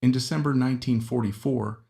In December 1944,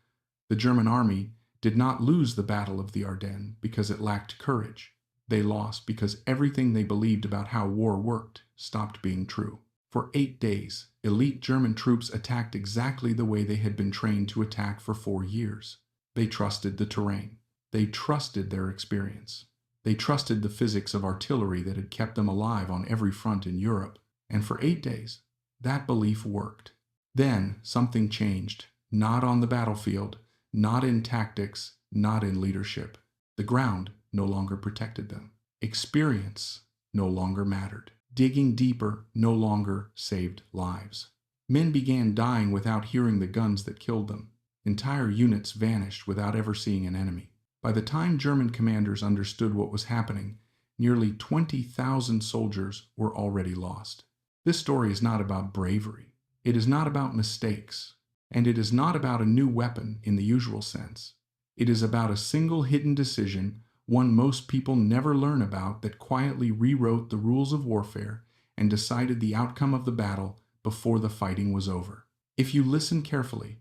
the German army did not lose the Battle of the Ardennes because it lacked courage. They lost because everything they believed about how war worked stopped being true. For 8 days, elite German troops attacked exactly the way they had been trained to attack for 4 years. They trusted the terrain. They trusted their experience. They trusted the physics of artillery that had kept them alive on every front in Europe. And for 8 days, that belief worked. Then something changed. Not on the battlefield, not in tactics, not in leadership. The ground no longer protected them. Experience no longer mattered. Digging deeper no longer saved lives. Men began dying without hearing the guns that killed them. Entire units vanished without ever seeing an enemy. By the time German commanders understood what was happening, nearly 20,000 soldiers were already lost. This story is not about bravery. It is not about mistakes. And it is not about a new weapon in the usual sense. It is about a single hidden decision, one most people never learn about, that quietly rewrote the rules of warfare and decided the outcome of the battle before the fighting was over. If you listen carefully,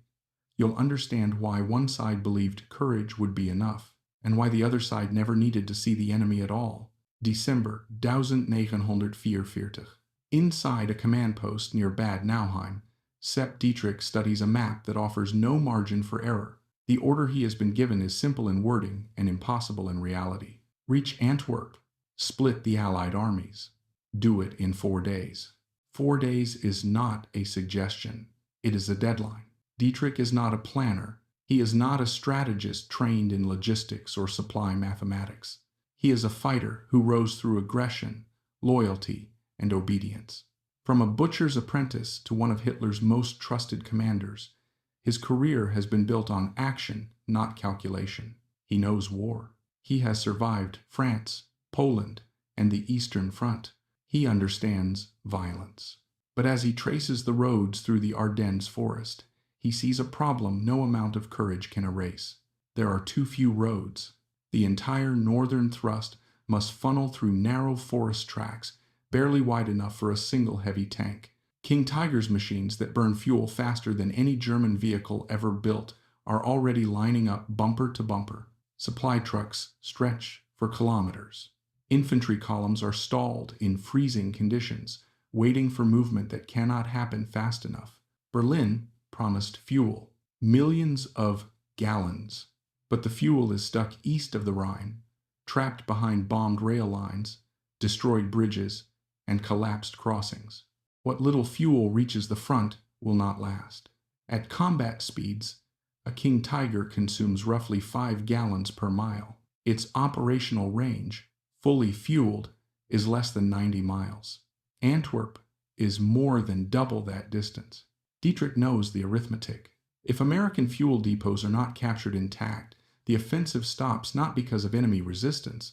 you'll understand why one side believed courage would be enough, and why the other side never needed to see the enemy at all. December 1944. Inside a command post near Bad Nauheim, Sepp Dietrich studies a map that offers no margin for error. The order he has been given is simple in wording and impossible in reality. Reach Antwerp. Split the Allied armies. Do it in 4 days. 4 days is not a suggestion. It is a deadline. Dietrich is not a planner. He is not a strategist trained in logistics or supply mathematics. He is a fighter who rose through aggression, loyalty, and obedience. From a butcher's apprentice to one of Hitler's most trusted commanders, his career has been built on action, not calculation. He knows war. He has survived France, Poland, and the Eastern Front. He understands violence. But as he traces the roads through the Ardennes forest, he sees a problem no amount of courage can erase. There are too few roads. The entire northern thrust must funnel through narrow forest tracks, barely wide enough for a single heavy tank. King Tiger's machines that burn fuel faster than any German vehicle ever built are already lining up bumper to bumper. Supply trucks stretch for kilometers. Infantry columns are stalled in freezing conditions, waiting for movement that cannot happen fast enough. Berlin promised fuel, millions of gallons, but the fuel is stuck east of the Rhine, trapped behind bombed rail lines, destroyed bridges, and collapsed crossings. What little fuel reaches the front will not last. At combat speeds, a King Tiger consumes roughly 5 gallons per mile. Its operational range, fully fueled, is less than 90 miles. Antwerp is more than double that distance. Dietrich knows the arithmetic. If American fuel depots are not captured intact, the offensive stops not because of enemy resistance,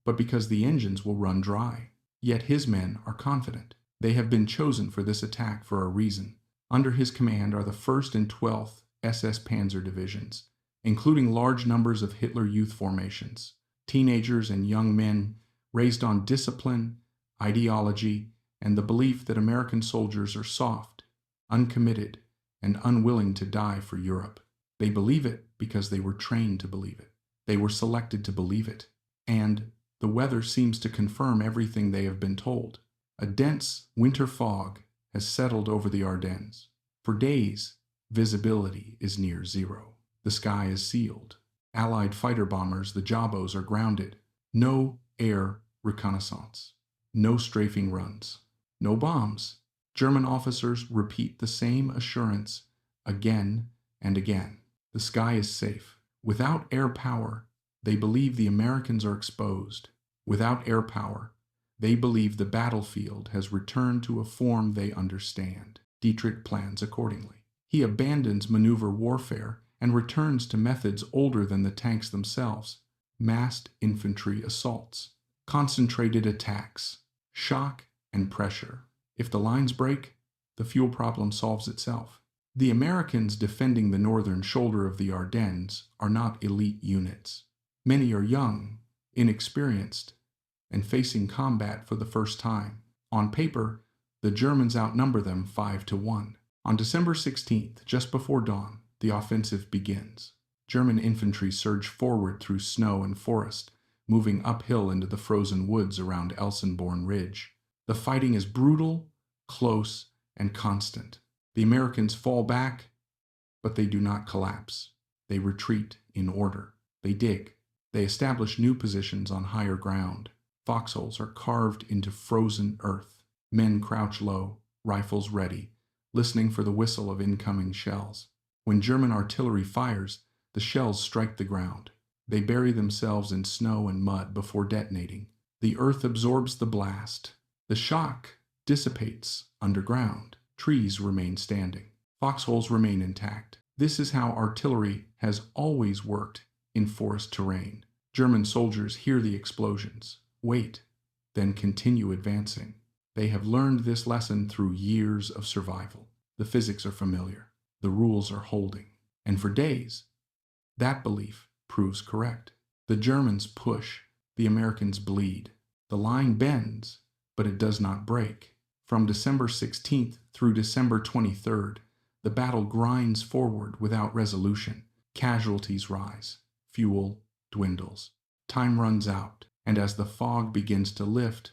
but because the engines will run dry. Yet his men are confident. They have been chosen for this attack for a reason. Under his command are the 1st and 12th SS Panzer Divisions, including large numbers of Hitler Youth formations, teenagers and young men raised on discipline, ideology, and the belief that American soldiers are soft, uncommitted, and unwilling to die for Europe. They believe it because they were trained to believe it. They were selected to believe it. And the weather seems to confirm everything they have been told. A dense winter fog has settled over the Ardennes. For days, visibility is near zero. The sky is sealed. Allied fighter bombers, the Jabos, are grounded. No air reconnaissance. No strafing runs. No bombs. German officers repeat the same assurance again and again. The sky is safe. Without air power, they believe the Americans are exposed. Without air power, they believe the battlefield has returned to a form they understand. Dietrich plans accordingly. He abandons maneuver warfare and returns to methods older than the tanks themselves: massed infantry assaults, concentrated attacks, shock and pressure. If the lines break, the fuel problem solves itself. The Americans defending the northern shoulder of the Ardennes are not elite units. Many are young, inexperienced, and facing combat for the first time. On paper, the Germans outnumber them 5 to 1. On December 16th, just before dawn, the offensive begins. German infantry surge forward through snow and forest, moving uphill into the frozen woods around Elsenborn Ridge. The fighting is brutal, close, and constant. The Americans fall back, but they do not collapse. They retreat in order. They dig. They establish new positions on higher ground. Foxholes are carved into frozen earth. Men crouch low, rifles ready, listening for the whistle of incoming shells. When German artillery fires, the shells strike the ground. They bury themselves in snow and mud before detonating. The earth absorbs the blast. The shock dissipates underground. Trees remain standing. Foxholes remain intact. This is how artillery has always worked in forest terrain. German soldiers hear the explosions, wait, then continue advancing. They have learned this lesson through years of survival. The physics are familiar. The rules are holding. And for days, that belief proves correct. The Germans push. The Americans bleed. The line bends, but it does not break. From December 16th through December 23rd, the battle grinds forward without resolution. Casualties rise. Fuel dwindles. Time runs out, and as the fog begins to lift,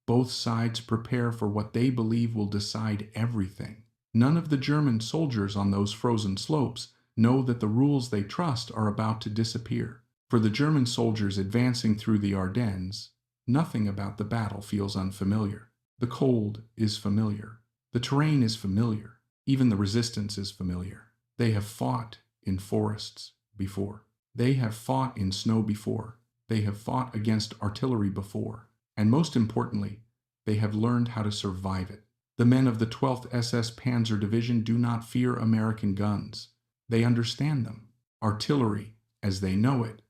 both sides prepare for what they believe will decide everything. None of the German soldiers on those frozen slopes know that the rules they trust are about to disappear. For the German soldiers advancing through the Ardennes, nothing about the battle feels unfamiliar. The cold is familiar. The terrain is familiar. Even the resistance is familiar. They have fought in forests before. They have fought in snow before. They have fought against artillery before. And most importantly, they have learned how to survive it. The men of the 12th SS Panzer Division do not fear American guns. They understand them. Artillery, as they know it,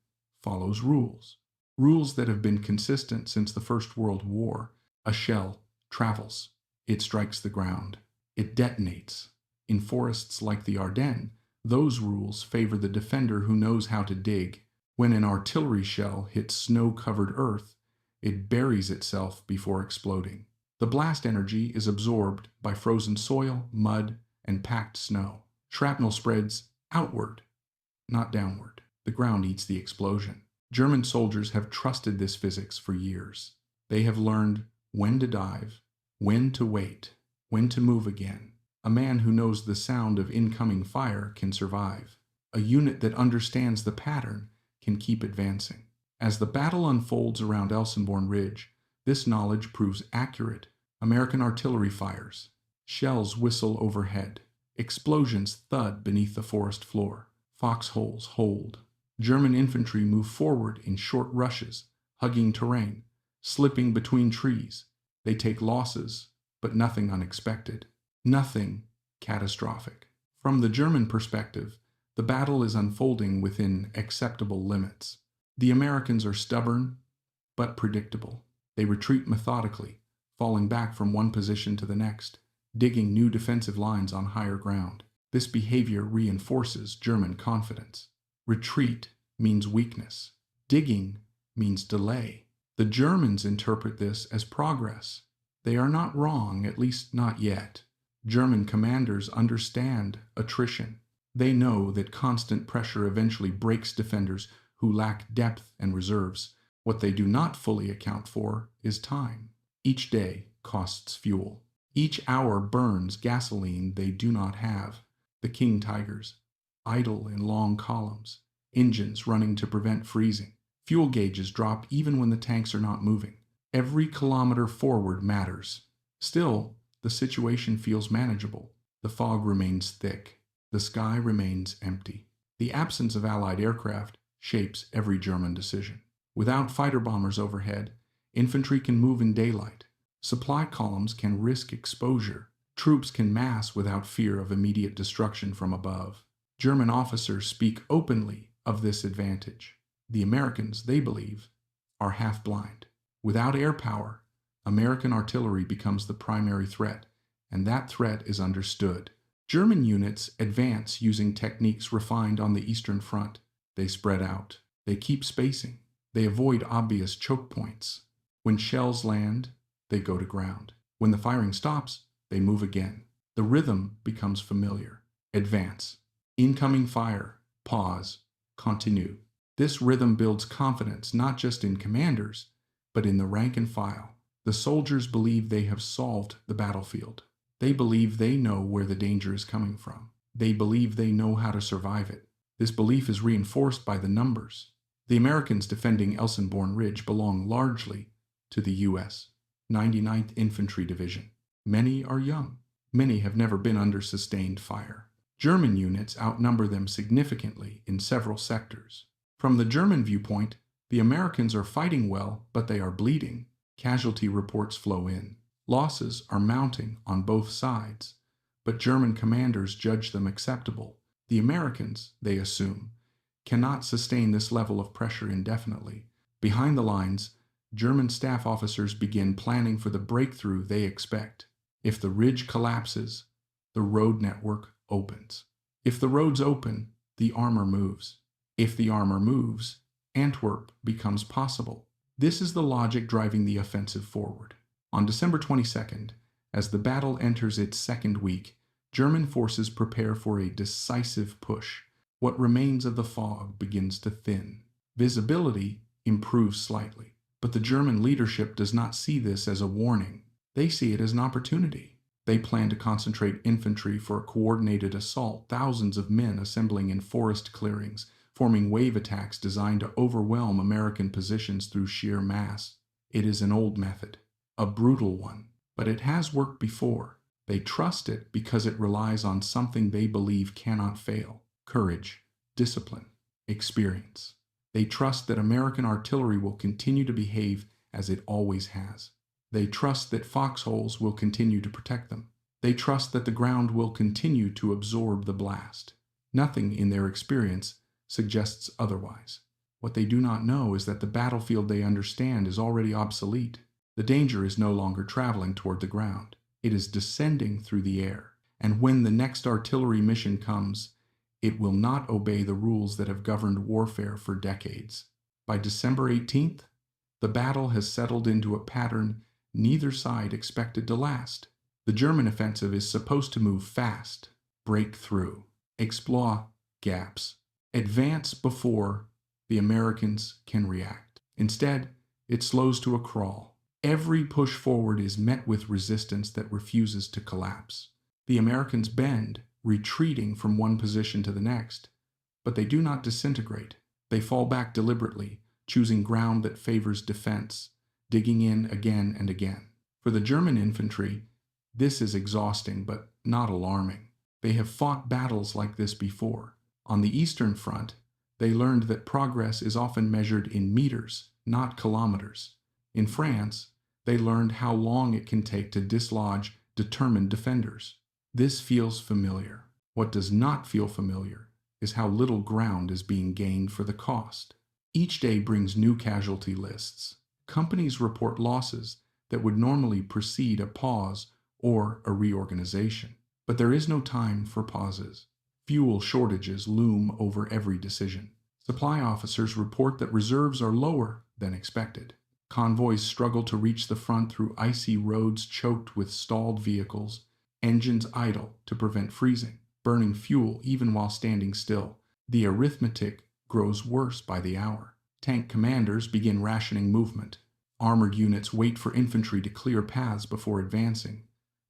follows rules. Rules that have been consistent since the First World War. A shell travels. It strikes the ground. It detonates. In forests like the Ardennes, those rules favor the defender who knows how to dig. When an artillery shell hits snow-covered earth, it buries itself before exploding. The blast energy is absorbed by frozen soil, mud, and packed snow. Shrapnel spreads outward, not downward. The ground eats the explosion. German soldiers have trusted this physics for years. They have learned when to dive, when to wait, when to move again. A man who knows the sound of incoming fire can survive. A unit that understands the pattern can keep advancing. As the battle unfolds around Elsenborn Ridge, this knowledge proves accurate. American artillery fires. Shells whistle overhead. Explosions thud beneath the forest floor. Foxholes hold. German infantry move forward in short rushes, hugging terrain, slipping between trees. They take losses, but nothing unexpected. Nothing catastrophic. From the German perspective, the battle is unfolding within acceptable limits. The Americans are stubborn, but predictable. They retreat methodically, falling back from one position to the next, digging new defensive lines on higher ground. This behavior reinforces German confidence. Retreat means weakness. Digging means delay. The Germans interpret this as progress. They are not wrong, at least not yet. German commanders understand attrition. They know that constant pressure eventually breaks defenders who lack depth and reserves. What they do not fully account for is time. Each day costs fuel. Each hour burns gasoline they do not have. The King Tigers, idle in long columns, engines running to prevent freezing. Fuel gauges drop even when the tanks are not moving. Every kilometer forward matters. Still, the situation feels manageable. The fog remains thick. The sky remains empty. The absence of Allied aircraft shapes every German decision. Without fighter bombers overhead, infantry can move in daylight. Supply columns can risk exposure. Troops can mass without fear of immediate destruction from above. German officers speak openly of this advantage. The Americans, they believe, are half blind. Without air power, American artillery becomes the primary threat, and that threat is understood. German units advance using techniques refined on the Eastern Front. They spread out. They keep spacing. They avoid obvious choke points. When shells land, they go to ground. When the firing stops, they move again. The rhythm becomes familiar. Advance. Incoming fire. Pause. Continue. This rhythm builds confidence not just in commanders, but in the rank and file. The soldiers believe they have solved the battlefield. They believe they know where the danger is coming from. They believe they know how to survive it. This belief is reinforced by the numbers. The Americans defending Elsinborn Ridge belong largely to the U.S. 99th Infantry Division. Many are young. Many have never been under sustained fire. German units outnumber them significantly in several sectors. From the German viewpoint, the Americans are fighting well, but they are bleeding. Casualty reports flow in. Losses are mounting on both sides, but German commanders judge them acceptable. The Americans, they assume, cannot sustain this level of pressure indefinitely. Behind the lines, German staff officers begin planning for the breakthrough they expect. If the ridge collapses, the road network opens. If the roads open, the armor moves. If the armor moves, Antwerp becomes possible. This is the logic driving the offensive forward. On December 22nd, as the battle enters its second week, German forces prepare for a decisive push. What remains of the fog begins to thin. Visibility improves slightly, but the German leadership does not see this as a warning. They see it as an opportunity. They plan to concentrate infantry for a coordinated assault, thousands of men assembling in forest clearings, forming wave attacks designed to overwhelm American positions through sheer mass. It is an old method, a brutal one, but it has worked before. They trust it because it relies on something they believe cannot fail: courage, discipline, experience. They trust that American artillery will continue to behave as it always has. They trust that foxholes will continue to protect them. They trust that the ground will continue to absorb the blast. Nothing in their experience suggests otherwise. What they do not know is that the battlefield they understand is already obsolete. The danger is no longer traveling toward the ground. It is descending through the air. And when the next artillery mission comes, it will not obey the rules that have governed warfare for decades. By December 18th, the battle has settled into a pattern neither side expected to last. The German offensive is supposed to move fast, break through, exploit gaps, advance before the Americans can react. Instead, it slows to a crawl. Every push forward is met with resistance that refuses to collapse. The Americans bend, retreating from one position to the next, but they do not disintegrate. They fall back deliberately, choosing ground that favors defense, digging in again and again. For the German infantry, this is exhausting but not alarming. They have fought battles like this before. On the Eastern Front, they learned that progress is often measured in meters, not kilometers. In France, they learned how long it can take to dislodge determined defenders. This feels familiar. What does not feel familiar is how little ground is being gained for the cost. Each day brings new casualty lists. Companies report losses that would normally precede a pause or a reorganization. But there is no time for pauses. Fuel shortages loom over every decision. Supply officers report that reserves are lower than expected. Convoys struggle to reach the front through icy roads choked with stalled vehicles, engines idle to prevent freezing, burning fuel even while standing still. The arithmetic grows worse by the hour. Tank commanders begin rationing movement. Armored units wait for infantry to clear paths before advancing,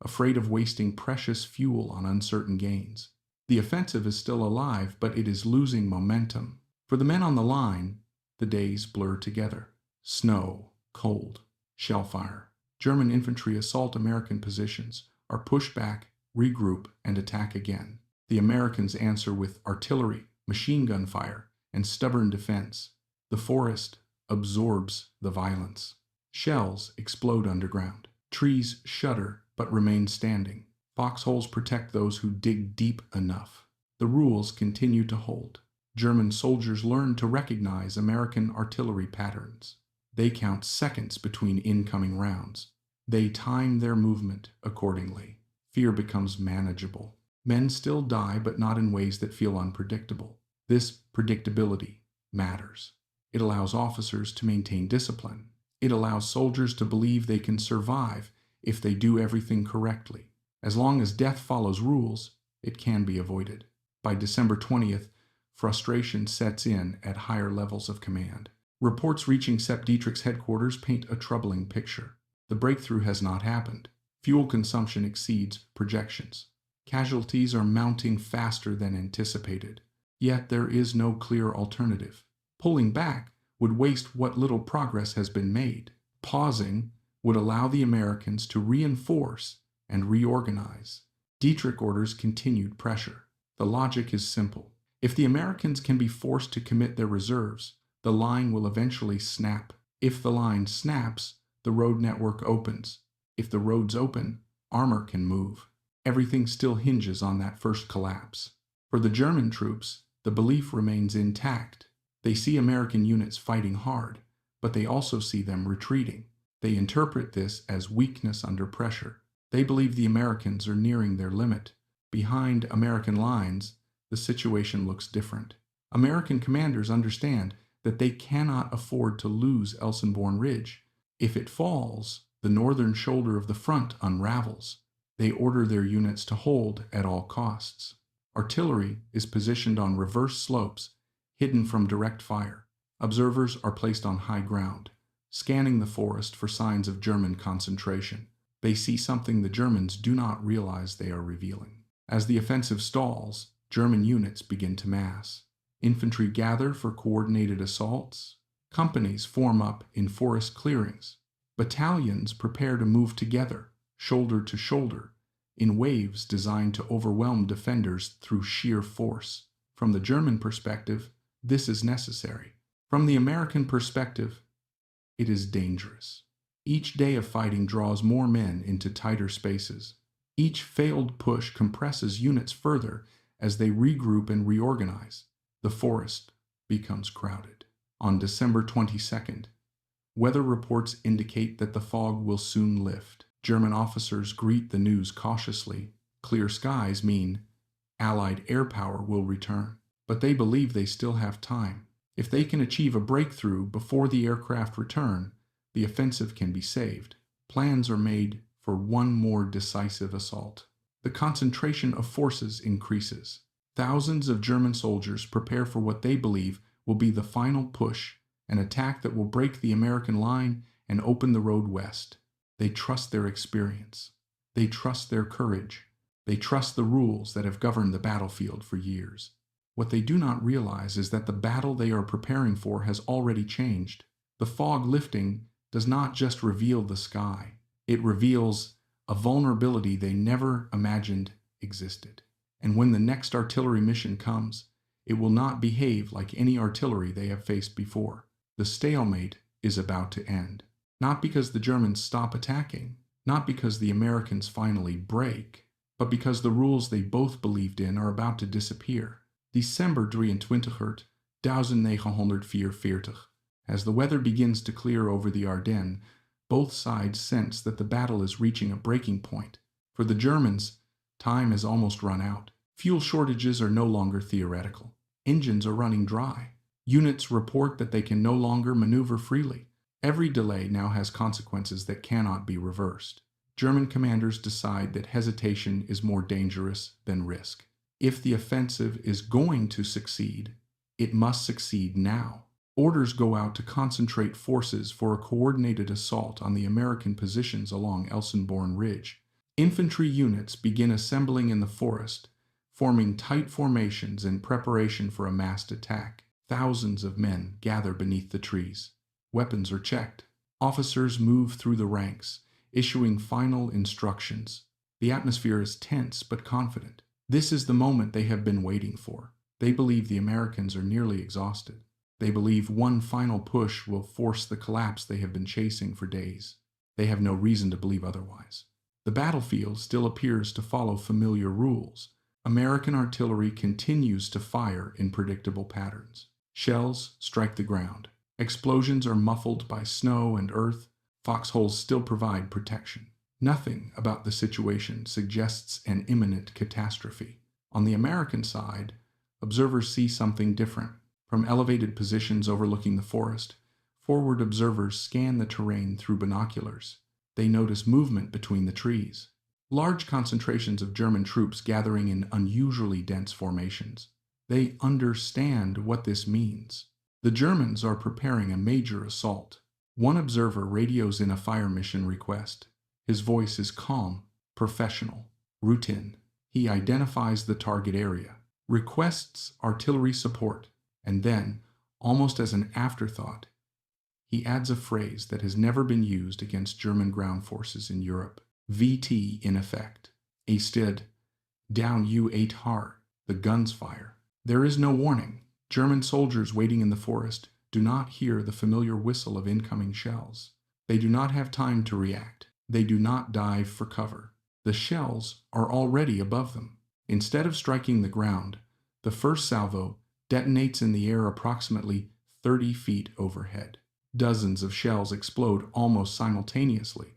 afraid of wasting precious fuel on uncertain gains. The offensive is still alive, but it is losing momentum. For the men on the line, the days blur together. Snow, cold, shellfire. German infantry assault American positions, are pushed back, regroup, and attack again. The Americans answer with artillery, machine gun fire, and stubborn defense. The forest absorbs the violence. Shells explode underground. Trees shudder but remain standing. Foxholes protect those who dig deep enough. The rules continue to hold. German soldiers learn to recognize American artillery patterns. They count seconds between incoming rounds. They time their movement accordingly. Fear becomes manageable. Men still die, but not in ways that feel unpredictable. This predictability matters. It allows officers to maintain discipline. It allows soldiers to believe they can survive if they do everything correctly. As long as death follows rules, it can be avoided. By December 20th, frustration sets in at higher levels of command. Reports reaching Sepp Dietrich's headquarters paint a troubling picture. The breakthrough has not happened. Fuel consumption exceeds projections. Casualties are mounting faster than anticipated. Yet there is no clear alternative. Pulling back would waste what little progress has been made. Pausing would allow the Americans to reinforce and reorganize. Dietrich orders continued pressure. The logic is simple. If the Americans can be forced to commit their reserves, the line will eventually snap. If the line snaps, the road network opens. If the roads open, armor can move. Everything still hinges on that first collapse. For the German troops, the belief remains intact. They see American units fighting hard, but they also see them retreating. They interpret this as weakness under pressure. They believe the Americans are nearing their limit. Behind American lines, the situation looks different. American commanders understand that they cannot afford to lose Elsenborn Ridge. If it falls, the northern shoulder of the front unravels. They order their units to hold at all costs. Artillery is positioned on reverse slopes, hidden from direct fire. Observers are placed on high ground, scanning the forest for signs of German concentration. They see something the Germans do not realize they are revealing. As the offensive stalls, German units begin to mass. Infantry gather for coordinated assaults. Companies form up in forest clearings. Battalions prepare to move together, shoulder to shoulder, in waves designed to overwhelm defenders through sheer force. From the German perspective, this is necessary. From the American perspective, it is dangerous. Each day of fighting draws more men into tighter spaces. Each failed push compresses units further as they regroup and reorganize. The forest becomes crowded. On December 22nd, weather reports indicate that the fog will soon lift. German officers greet the news cautiously. Clear skies mean Allied air power will return. But they believe they still have time. If they can achieve a breakthrough before the aircraft return, the offensive can be saved. Plans are made for one more decisive assault. The concentration of forces increases. Thousands of German soldiers prepare for what they believe will be the final push, an attack that will break the American line and open the road west. They trust their experience. They trust their courage. They trust the rules that have governed the battlefield for years. What they do not realize is that the battle they are preparing for has already changed. The fog lifting does not just reveal the sky. It reveals a vulnerability they never imagined existed. And when the next artillery mission comes, it will not behave like any artillery they have faced before. The stalemate is about to end. Not because the Germans stop attacking, not because the Americans finally break, but because the rules they both believed in are about to disappear. December 23, 1944. As the weather begins to clear over the Ardennes, both sides sense that the battle is reaching a breaking point. For the Germans, time has almost run out. Fuel shortages are no longer theoretical. Engines are running dry. Units report that they can no longer maneuver freely. Every delay now has consequences that cannot be reversed. German commanders decide that hesitation is more dangerous than risk. If the offensive is going to succeed, it must succeed now. Orders go out to concentrate forces for a coordinated assault on the American positions along Elsenborn Ridge. Infantry units begin assembling in the forest, forming tight formations in preparation for a massed attack. Thousands of men gather beneath the trees. Weapons are checked. Officers move through the ranks, issuing final instructions. The atmosphere is tense but confident. This is the moment they have been waiting for. They believe the Americans are nearly exhausted. They believe one final push will force the collapse they have been chasing for days. They have no reason to believe otherwise. The battlefield still appears to follow familiar rules. American artillery continues to fire in predictable patterns. Shells strike the ground. Explosions are muffled by snow and earth. Foxholes still provide protection. Nothing about the situation suggests an imminent catastrophe. On the American side, observers see something different. From elevated positions overlooking the forest, forward observers scan the terrain through binoculars. They notice movement between the trees. Large concentrations of German troops gathering in unusually dense formations. They understand what this means. The Germans are preparing a major assault. One observer radios in a fire mission request. His voice is calm, professional, routine. He identifies the target area, requests artillery support, and then, almost as an afterthought, he adds a phrase that has never been used against German ground forces in Europe. VT in effect. Stead, down U8 har, the guns fire. There is no warning. German soldiers waiting in the forest do not hear the familiar whistle of incoming shells. They do not have time to react. They do not dive for cover. The shells are already above them. Instead of striking the ground, the first salvo detonates in the air approximately 30 feet overhead. Dozens of shells explode almost simultaneously,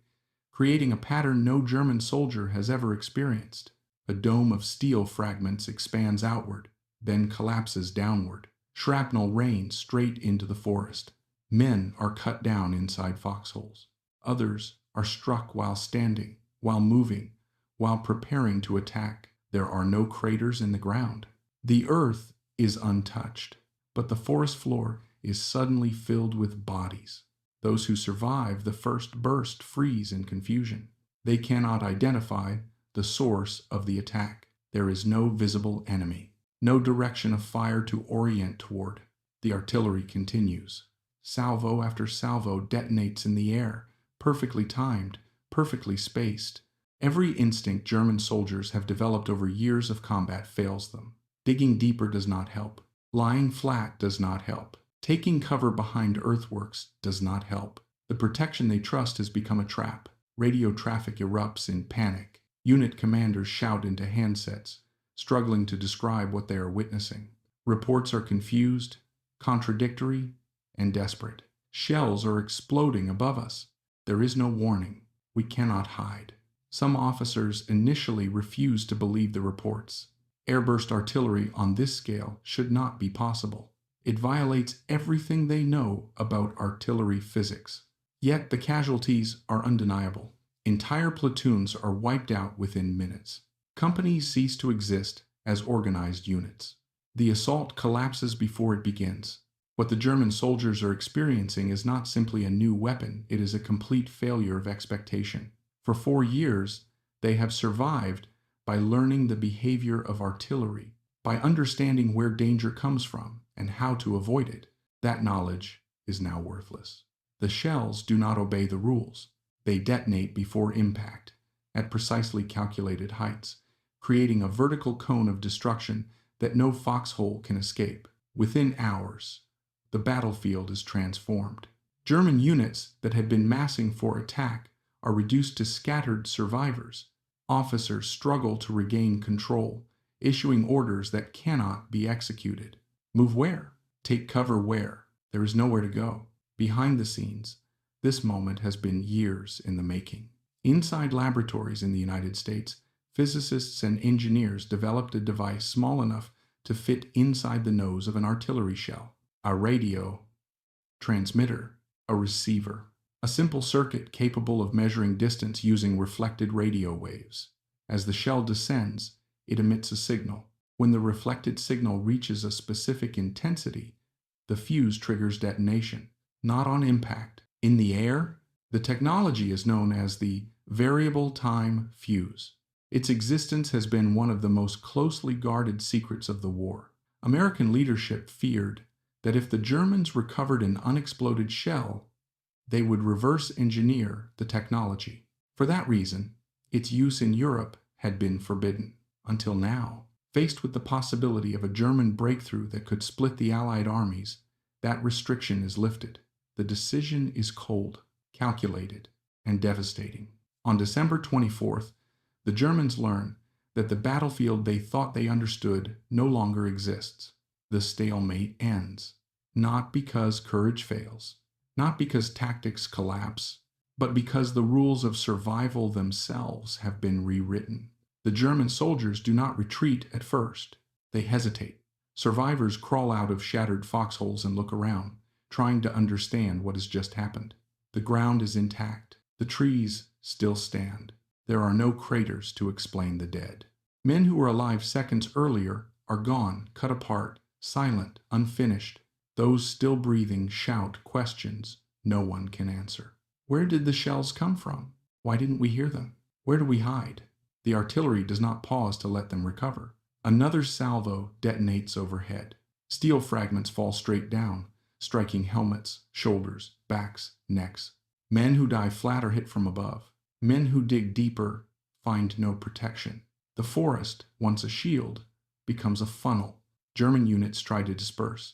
creating a pattern no German soldier has ever experienced. A dome of steel fragments expands outward, then collapses downward. Shrapnel rains straight into the forest. Men are cut down inside foxholes. Others are struck while standing, while moving, while preparing to attack. There are no craters in the ground. The earth is untouched, but the forest floor is suddenly filled with bodies. Those who survive the first burst freeze in confusion. They cannot identify the source of the attack. There is no visible enemy, no direction of fire to orient toward. The artillery continues. Salvo after salvo detonates in the air, perfectly timed, perfectly spaced. Every instinct German soldiers have developed over years of combat fails them. Digging deeper does not help. Lying flat does not help. Taking cover behind earthworks does not help. The protection they trust has become a trap. Radio traffic erupts in panic. Unit commanders shout into handsets, struggling to describe what they are witnessing. Reports are confused, contradictory, and desperate. Shells are exploding above us. There is no warning. We cannot hide. Some officers initially refuse to believe the reports. Airburst artillery on this scale should not be possible. It violates everything they know about artillery physics. Yet the casualties are undeniable. Entire platoons are wiped out within minutes. Companies cease to exist as organized units. The assault collapses before it begins. What the German soldiers are experiencing is not simply a new weapon, it is a complete failure of expectation. For 4 years, they have survived by learning the behavior of artillery, by understanding where danger comes from and how to avoid it. That knowledge is now worthless. The shells do not obey the rules. They detonate before impact, at precisely calculated heights, creating a vertical cone of destruction that no foxhole can escape. Within hours, the battlefield is transformed. German units that had been massing for attack are reduced to scattered survivors. Officers struggle to regain control, issuing orders that cannot be executed. Move where? Take cover where? There is nowhere to go. Behind the scenes, this moment has been years in the making. Inside laboratories in the United States, physicists and engineers developed a device small enough to fit inside the nose of an artillery shell. A radio transmitter, a receiver, a simple circuit capable of measuring distance using reflected radio waves. As the shell descends, it emits a signal. When the reflected signal reaches a specific intensity, the fuse triggers detonation, not on impact. In the air, the technology is known as the variable time fuse. Its existence has been one of the most closely guarded secrets of the war. American leadership feared that if the Germans recovered an unexploded shell, they would reverse engineer the technology. For that reason, its use in Europe had been forbidden. Until now, faced with the possibility of a German breakthrough that could split the Allied armies, that restriction is lifted. The decision is cold, calculated, and devastating. On December 24th, the Germans learn that the battlefield they thought they understood no longer exists. The stalemate ends, not because courage fails, not because tactics collapse, but because the rules of survival themselves have been rewritten. The German soldiers do not retreat at first. They hesitate. Survivors crawl out of shattered foxholes and look around, trying to understand what has just happened. The ground is intact. The trees still stand. There are no craters to explain the dead. Men who were alive seconds earlier are gone, cut apart, silent, unfinished. Those still breathing shout questions no one can answer. Where did the shells come from? Why didn't we hear them? Where do we hide? The artillery does not pause to let them recover. Another salvo detonates overhead. Steel fragments fall straight down, striking helmets, shoulders, backs, necks. Men who die flat are hit from above. Men who dig deeper find no protection. The forest, once a shield, becomes a funnel. German units try to disperse.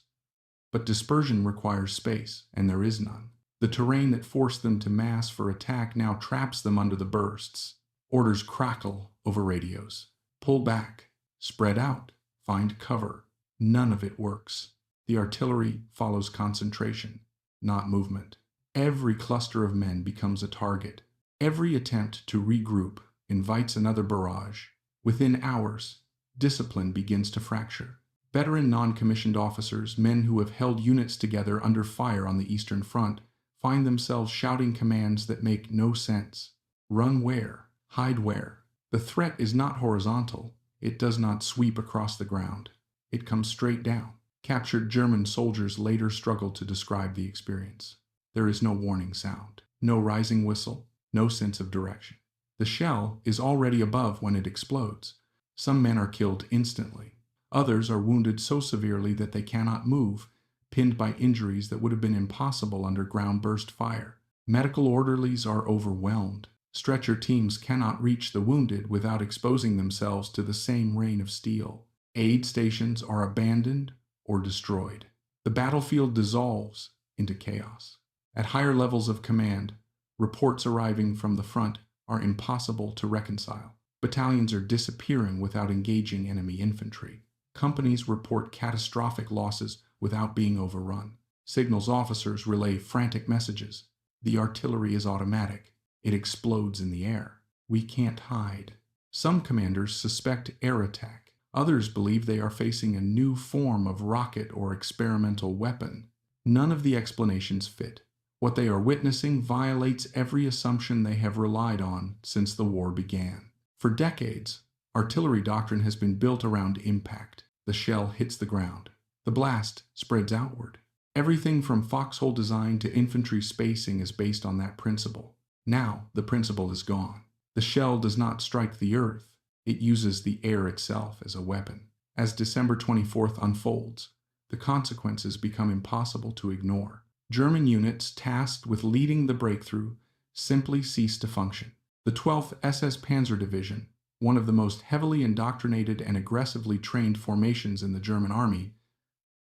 But dispersion requires space, and there is none. The terrain that forced them to mass for attack now traps them under the bursts. Orders crackle over radios. Pull back. Spread out. Find cover. None of it works. The artillery follows concentration, not movement. Every cluster of men becomes a target. Every attempt to regroup invites another barrage. Within hours, discipline begins to fracture. Veteran non-commissioned officers, men who have held units together under fire on the Eastern Front, find themselves shouting commands that make no sense. Run where? Hide where? The threat is not horizontal. It does not sweep across the ground. It comes straight down. Captured German soldiers later struggle to describe the experience. There is no warning sound, no rising whistle, no sense of direction. The shell is already above when it explodes. Some men are killed instantly. Others are wounded so severely that they cannot move, pinned by injuries that would have been impossible under ground-burst fire. Medical orderlies are overwhelmed. Stretcher teams cannot reach the wounded without exposing themselves to the same rain of steel. Aid stations are abandoned or destroyed. The battlefield dissolves into chaos. At higher levels of command, reports arriving from the front are impossible to reconcile. Battalions are disappearing without engaging enemy infantry. Companies report catastrophic losses without being overrun. Signals officers relay frantic messages. The artillery is automatic. It explodes in the air. We can't hide. Some commanders suspect air attack. Others believe they are facing a new form of rocket or experimental weapon. None of the explanations fit. What they are witnessing violates every assumption they have relied on since the war began. For decades, artillery doctrine has been built around impact. The shell hits the ground. The blast spreads outward. Everything from Foxhole design to infantry spacing is based on that principle. Now, the principle is gone. The shell does not strike the earth. It uses the air itself as a weapon. As December 24th unfolds, the consequences become impossible to ignore. German units tasked with leading the breakthrough simply cease to function. The 12th SS Panzer Division, one of the most heavily indoctrinated and aggressively trained formations in the German army,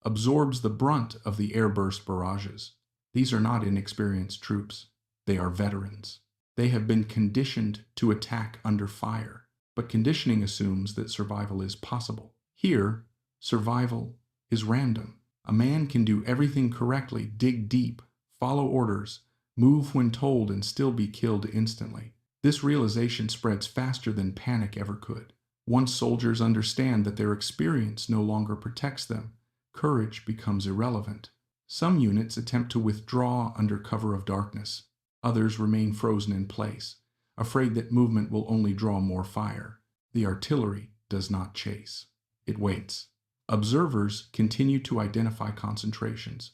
absorbs the brunt of the airburst barrages. These are not inexperienced troops. They are veterans. They have been conditioned to attack under fire, but conditioning assumes that survival is possible. Here, survival is random. A man can do everything correctly, dig deep, follow orders, move when told, and still be killed instantly. This realization spreads faster than panic ever could. Once soldiers understand that their experience no longer protects them, courage becomes irrelevant. Some units attempt to withdraw under cover of darkness. Others remain frozen in place, afraid that movement will only draw more fire. The artillery does not chase. It waits. Observers continue to identify concentrations,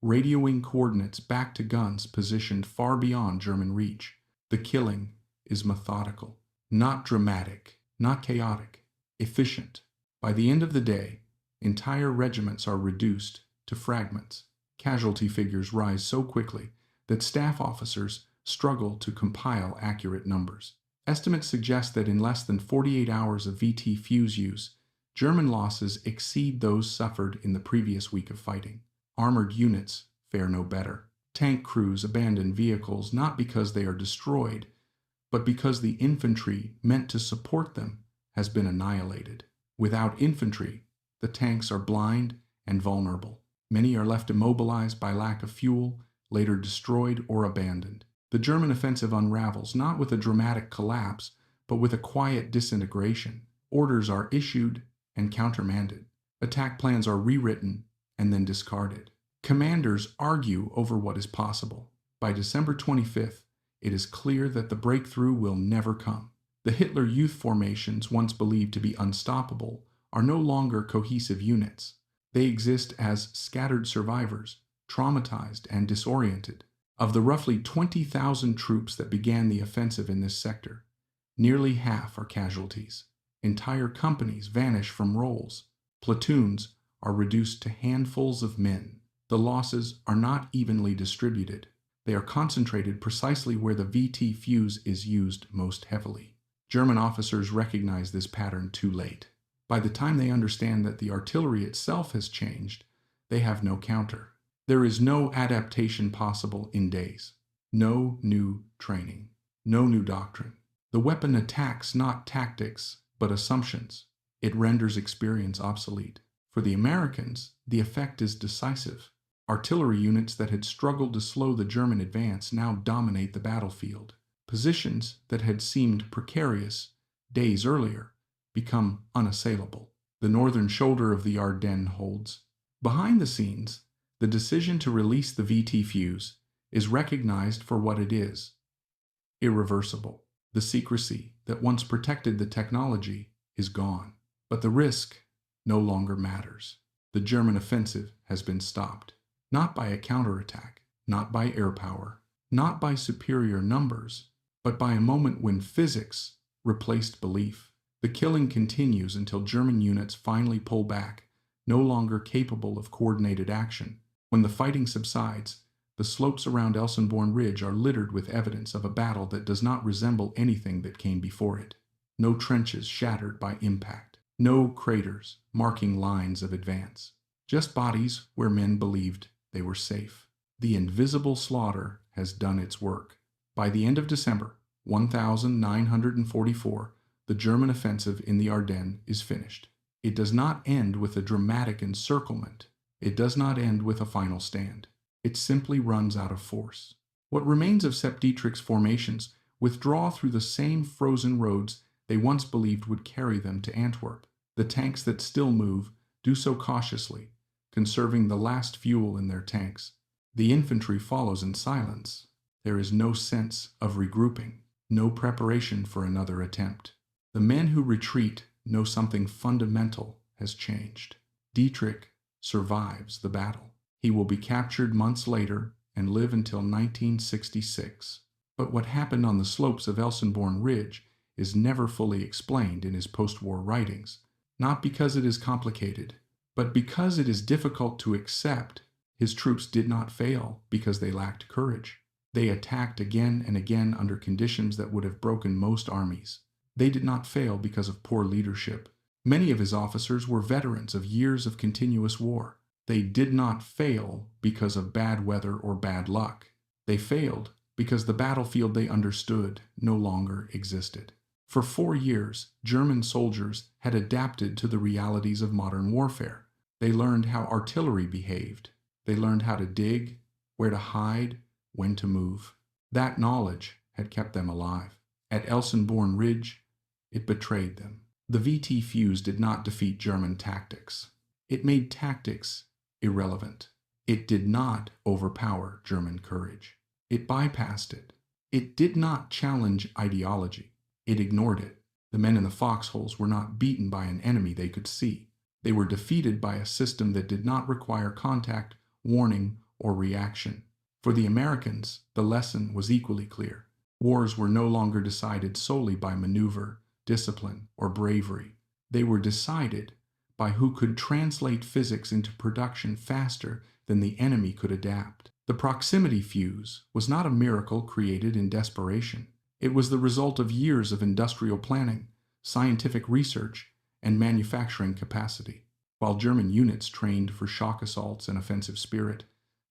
radioing coordinates back to guns positioned far beyond German reach. The killing is methodical, not dramatic, not chaotic, efficient. By the end of the day, entire regiments are reduced to fragments. Casualty figures rise so quickly that staff officers struggle to compile accurate numbers. Estimates suggest that in less than 48 hours of VT fuse use, German losses exceed those suffered in the previous week of fighting. Armored units fare no better. Tank crews abandon vehicles not because they are destroyed, but because the infantry meant to support them has been annihilated. Without infantry, the tanks are blind and vulnerable. Many are left immobilized by lack of fuel, later destroyed or abandoned. The German offensive unravels not with a dramatic collapse, but with a quiet disintegration. Orders are issued and countermanded. Attack plans are rewritten and then discarded. Commanders argue over what is possible. By December 25th, it is clear that the breakthrough will never come. The Hitler Youth formations, once believed to be unstoppable, are no longer cohesive units. They exist as scattered survivors, traumatized and disoriented. Of the roughly 20,000 troops that began the offensive in this sector, nearly half are casualties. Entire companies vanish from roles. Platoons are reduced to handfuls of men. The losses are not evenly distributed. They are concentrated precisely where the VT fuse is used most heavily. German officers recognize this pattern too late. By the time they understand that the artillery itself has changed, they have no counter. There is no adaptation possible in days. No new training. No new doctrine. The weapon attacks not tactics, but assumptions. It renders experience obsolete. For the Americans, the effect is decisive. Artillery units that had struggled to slow the German advance now dominate the battlefield. Positions that had seemed precarious days earlier become unassailable. The northern shoulder of the Ardennes holds. Behind the scenes, the decision to release the VT fuse is recognized for what it is: irreversible. The secrecy that once protected the technology is gone, but the risk no longer matters. The German offensive has been stopped, not by a counterattack, not by air power, not by superior numbers, but by a moment when physics replaced belief. The killing continues until German units finally pull back, no longer capable of coordinated action. When the fighting subsides, the slopes around Elsenborn Ridge are littered with evidence of a battle that does not resemble anything that came before it. No trenches shattered by impact. No craters marking lines of advance. Just bodies where men believed they were safe. The invisible slaughter has done its work. By the end of December 1944, the German offensive in the Ardennes is finished. It does not end with a dramatic encirclement. It does not end with a final stand. It simply runs out of force. What remains of Sepp Dietrich's formations withdraw through the same frozen roads they once believed would carry them to Antwerp. The tanks that still move do so cautiously, conserving the last fuel in their tanks. The infantry follows in silence. There is no sense of regrouping, no preparation for another attempt. The men who retreat know something fundamental has changed. Dietrich survives the battle. He will be captured months later and live until 1966. But what happened on the slopes of Elsenborn Ridge is never fully explained in his post-war writings, not because it is complicated, but because it is difficult to accept. His troops did not fail because they lacked courage. They attacked again and again under conditions that would have broken most armies. They did not fail because of poor leadership. Many of his officers were veterans of years of continuous war. They did not fail because of bad weather or bad luck. They failed because the battlefield they understood no longer existed. For 4 years, German soldiers had adapted to the realities of modern warfare. They learned how artillery behaved. They learned how to dig, where to hide, when to move. That knowledge had kept them alive. At Elsenborn Ridge, it betrayed them. The VT fuse did not defeat German tactics. It made tactics irrelevant. It did not overpower German courage. It bypassed it. It did not challenge ideology. It ignored it. The men in the foxholes were not beaten by an enemy they could see. They were defeated by a system that did not require contact, warning, or reaction. For the Americans, the lesson was equally clear. Wars were no longer decided solely by maneuver, discipline, or bravery. They were decided by who could translate physics into production faster than the enemy could adapt. The proximity fuse was not a miracle created in desperation. It was the result of years of industrial planning, scientific research, and manufacturing capacity. While German units trained for shock assaults and offensive spirit,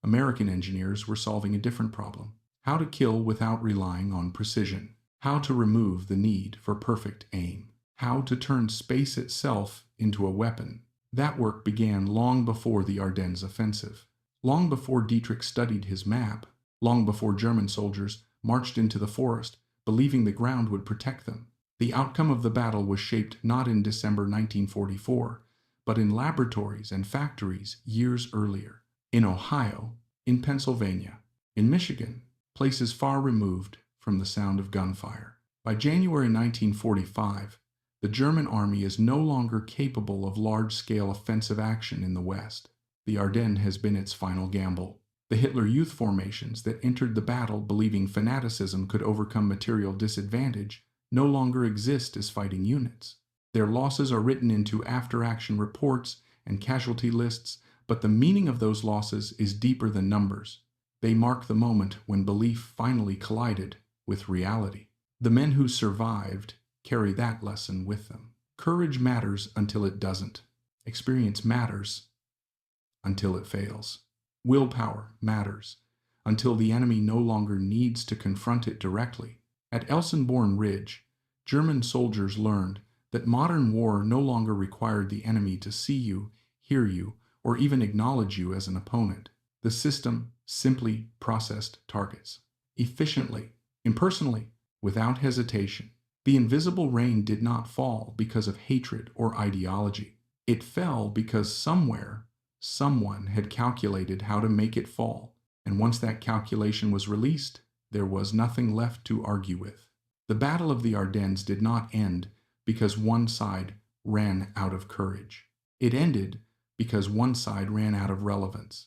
American engineers were solving a different problem: how to kill without relying on precision, how to remove the need for perfect aim, how to turn space itself into a weapon. That work began long before the Ardennes offensive, long before Dietrich studied his map, long before German soldiers marched into the forest, believing the ground would protect them. The outcome of the battle was shaped not in December 1944, but in laboratories and factories years earlier. In Ohio, in Pennsylvania, in Michigan, places far removed from the sound of gunfire. By January 1945, the German army is no longer capable of large-scale offensive action in the West. The Ardennes has been its final gamble. The Hitler Youth formations that entered the battle believing fanaticism could overcome material disadvantage no longer exist as fighting units. Their losses are written into after-action reports and casualty lists, but the meaning of those losses is deeper than numbers. They mark the moment when belief finally collided with reality. The men who survived carry that lesson with them. Courage matters until it doesn't. Experience matters until it fails. Willpower matters until the enemy no longer needs to confront it directly. At Elsenborn Ridge, German soldiers learned that modern war no longer required the enemy to see you, hear you, or even acknowledge you as an opponent. The system simply processed targets efficiently, impersonally, without hesitation. The invisible rain did not fall because of hatred or ideology. It fell because somewhere, someone had calculated how to make it fall, and once that calculation was released, there was nothing left to argue with. The Battle of the Ardennes did not end because one side ran out of courage. It ended because one side ran out of relevance.